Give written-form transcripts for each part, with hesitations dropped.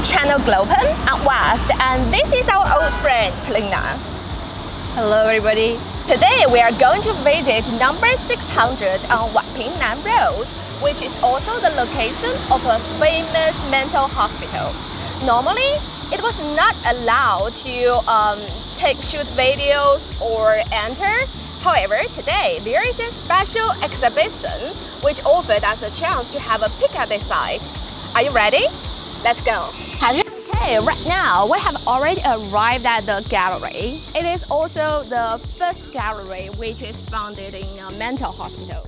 channel Glopen. I'm West, and this is our old friend Lina. Hello everybody. Today we are going to visit number 600 on Wat Ping Nan Road, which is also the location of a famous mental hospital. Normally, it was not allowed to shoot videos or enter. However, today there is a special exhibition which offered us a chance to have a peek at the site. Are you ready? Let's go. Okay, right now we have already arrived at the gallery. It is also the first gallery which is founded in a mental hospital.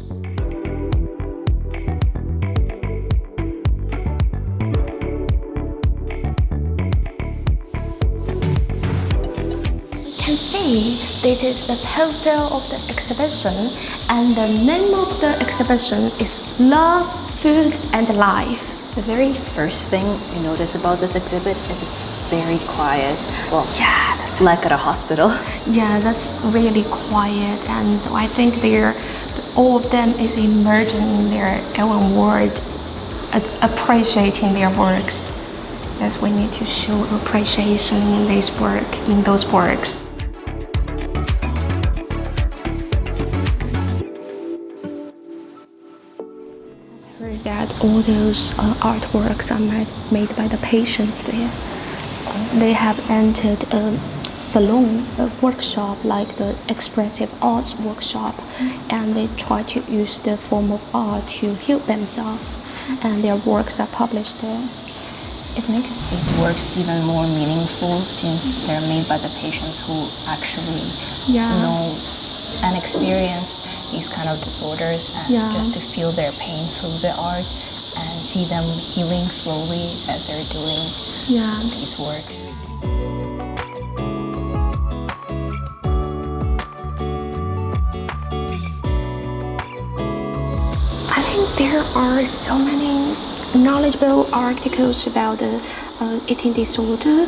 You can see this is the poster of the exhibition, and the name of the exhibition is Love, Food and Life. The very first thing you notice about this exhibit is it's very quiet. Well, yeah, that's like at a hospital. Yeah, that's really quiet, and I think all of them is immersed in their own world, appreciating their works. Yes, we need to show appreciation in this work, in those works. That all those artworks are made by the patients there. They have entered a salon, a workshop like the expressive arts workshop, and they try to use the form of art to heal themselves, and their works are published there. It makes these works even more meaningful since they're made by the patients who actually know and experience these kind of disorders, and just to feel their pain through the art and see them healing slowly as they're doing these works. I think there are so many knowledgeable articles about the eating disorder.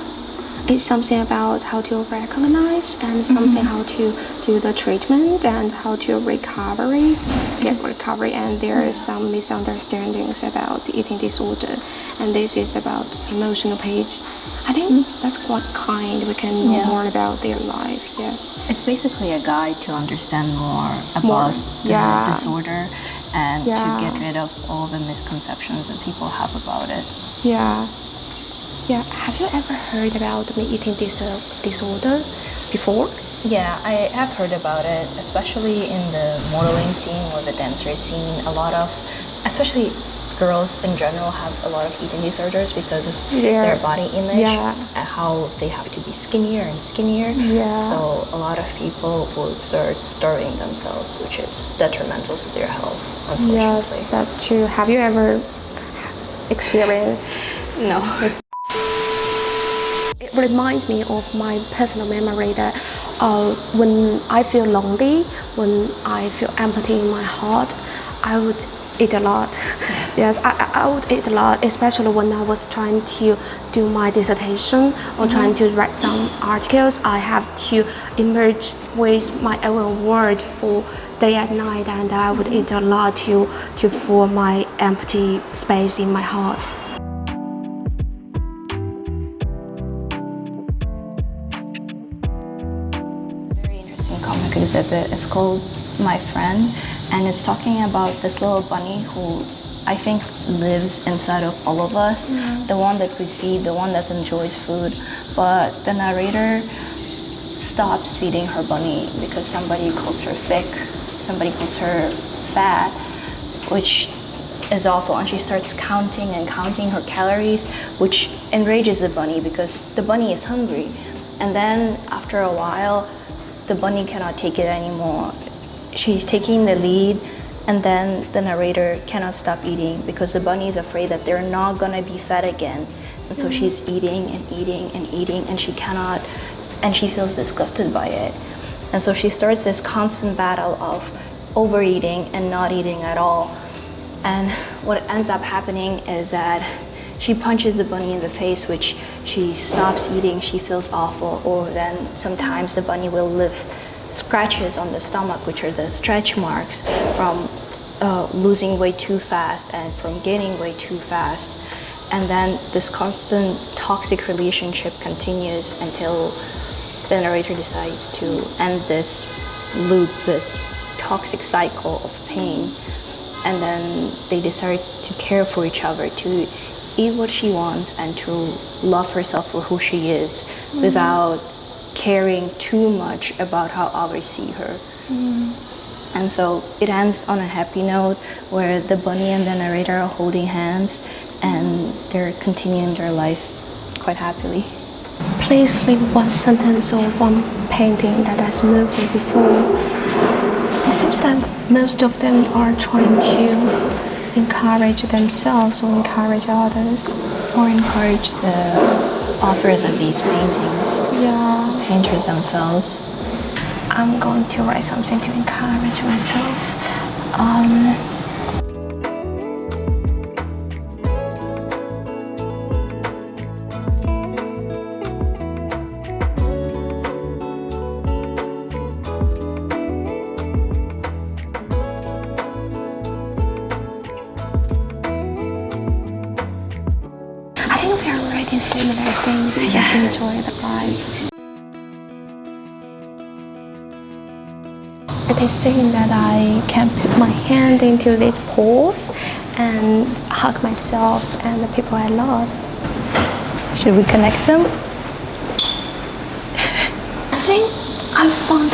It's something about how to recognize, and something how to do the treatment and how to get recovery. And there are some misunderstandings about the eating disorder, and this is about emotional page. I think that's quite kind. We can know more about their life. Yes, it's basically a guide to understand more about the disorder and to get rid of all the misconceptions that people have about it. Yeah, have you ever heard about the eating disorder before? Yeah, I have heard about it, especially in the modeling scene or the dancer scene. A lot of, especially girls in general, have a lot of eating disorders because of their body image and how they have to be skinnier and skinnier. So a lot of people will start starving themselves, which is detrimental to their health, unfortunately. Yes, that's true. Have you ever experienced? No. It reminds me of my personal memory that when I feel lonely, when I feel empty in my heart, I would eat a lot. Yes, I would eat a lot, especially when I was trying to do my dissertation or trying to write some articles. I have to emerge with my own world for day and night, and I would eat a lot to fill my empty space in my heart. Comic exhibit. It's called My Friend, and it's talking about this little bunny who I think lives inside of all of us, the one that we feed, the one that enjoys food, but the narrator stops feeding her bunny because somebody calls her thick, somebody calls her fat, which is awful, and she starts counting her calories, which enrages the bunny because the bunny is hungry. And then after a while, the bunny cannot take it anymore. She's taking the lead, and then the narrator cannot stop eating because the bunny is afraid that they're not gonna be fed again. And so she's eating and eating and eating, and she cannot, and she feels disgusted by it. And so she starts this constant battle of overeating and not eating at all. And what ends up happening is that she punches the bunny in the face, which she stops eating, she feels awful, or then sometimes the bunny will leave scratches on the stomach, which are the stretch marks from losing weight too fast and from gaining weight too fast. And then this constant toxic relationship continues until the narrator decides to end this loop, this toxic cycle of pain. And then they decide to care for each other, to eat what she wants and to love herself for who she is without caring too much about how others see her. And so it ends on a happy note where the bunny and the narrator are holding hands and they're continuing their life quite happily. Please leave one sentence or one painting that has moved you before. It seems that most of them are trying to encourage themselves or encourage others. Or encourage the authors of these paintings, painters themselves. I'm going to write something to encourage myself. I think we are writing similar things. Just enjoy the life. It is saying that I can put my hand into these pools and hug myself and the people I love. Should we connect them? I think I found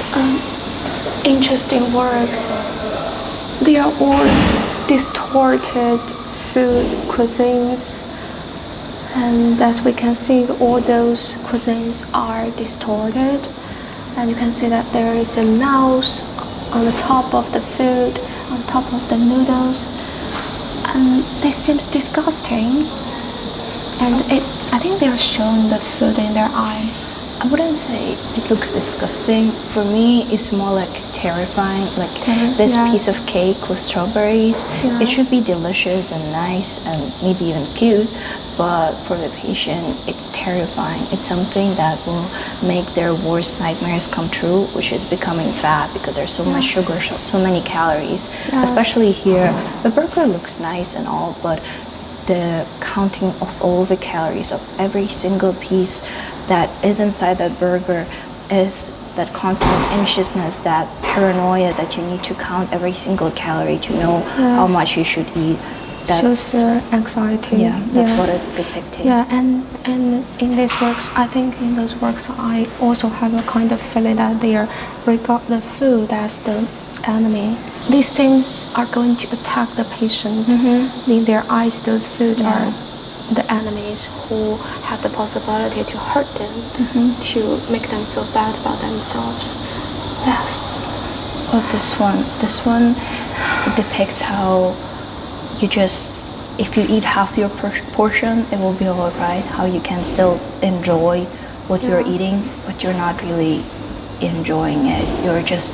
interesting works. They are all distorted food cuisines. And as we can see, all those cuisines are distorted. And you can see that there is a mouse on the top of the food, on top of the noodles. And this seems disgusting. And I think they are showing the food in their eyes. I wouldn't say it looks disgusting. For me, it's more like terrifying. Like this piece of cake with strawberries, it should be delicious and nice and maybe even cute. But for the patient, it's terrifying. It's something that will make their worst nightmares come true, which is becoming fat because there's so much sugar, so many calories. Especially here, the burger looks nice and all, but the counting of all the calories of every single piece that is inside that burger is that constant anxiousness, that paranoia that you need to count every single calorie to know how much you should eat. Shows the anxiety. Yeah, that's what it's depicting. Yeah, and in these works, I think in those works, I also have a kind of feeling that they regard the food as the enemy. These things are going to attack the patient. In their eyes, those food are the enemies who have the possibility to hurt them, to make them feel bad about themselves. Yes. But this one depicts how you just, if you eat half your portion, it will be all right. How you can still enjoy what you're eating, but you're not really enjoying it. You're just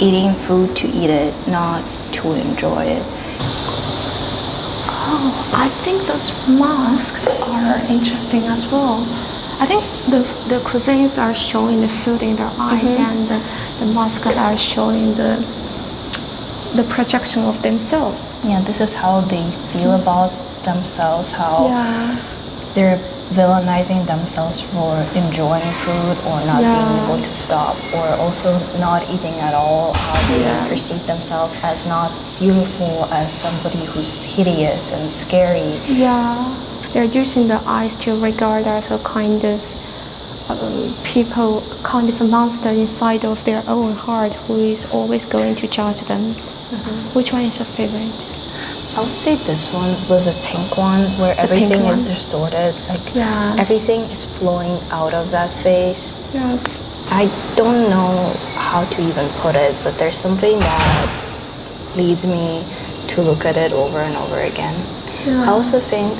eating food to eat it, not to enjoy it. Oh, I think those masks are interesting as well. I think the cuisines are showing the food in their eyes, and the masks are showing the projection of themselves. Yeah, this is how they feel about themselves, how they're villainizing themselves for enjoying food or not being able to stop, or also not eating at all, how they perceive themselves as not beautiful, as somebody who's hideous and scary. Yeah, they're using the eyes to regard as a kind of people, kind of a monster inside of their own heart who is always going to judge them. Which one is your favorite? I would say this one with the pink one, where everything is distorted. Like everything is flowing out of that face. Yes. I don't know how to even put it, but there's something that leads me to look at it over and over again. I also think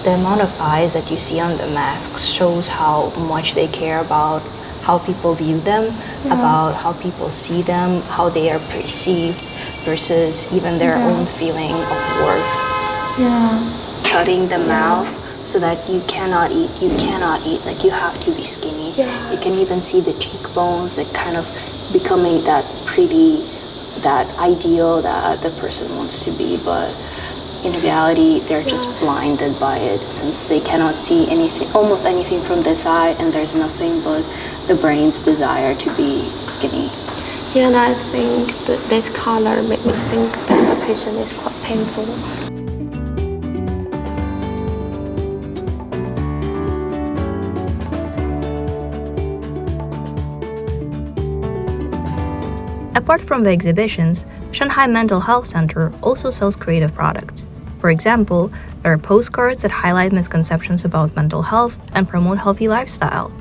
the amount of eyes that you see on the masks shows how much they care about how people view them, about how people see them, how they are perceived, versus even their own feeling of worth. Shutting the mouth so that you cannot eat, like you have to be skinny. You can even see the cheekbones, like kind of becoming that pretty, that ideal that the person wants to be, but in reality they're just blinded by it, since they cannot see anything, almost anything from this eye, and there's nothing but the brain's desire to be skinny. Yeah, and I think that this color made me think that the patient is quite painful. Apart from the exhibitions, Shanghai Mental Health Center also sells creative products. For example, there are postcards that highlight misconceptions about mental health and promote healthy lifestyle.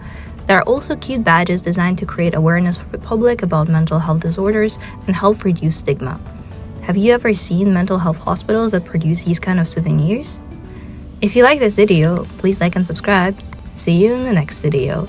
There are also cute badges designed to create awareness for the public about mental health disorders and help reduce stigma. Have you ever seen mental health hospitals that produce these kind of souvenirs? If you like this video, please like and subscribe. See you in the next video.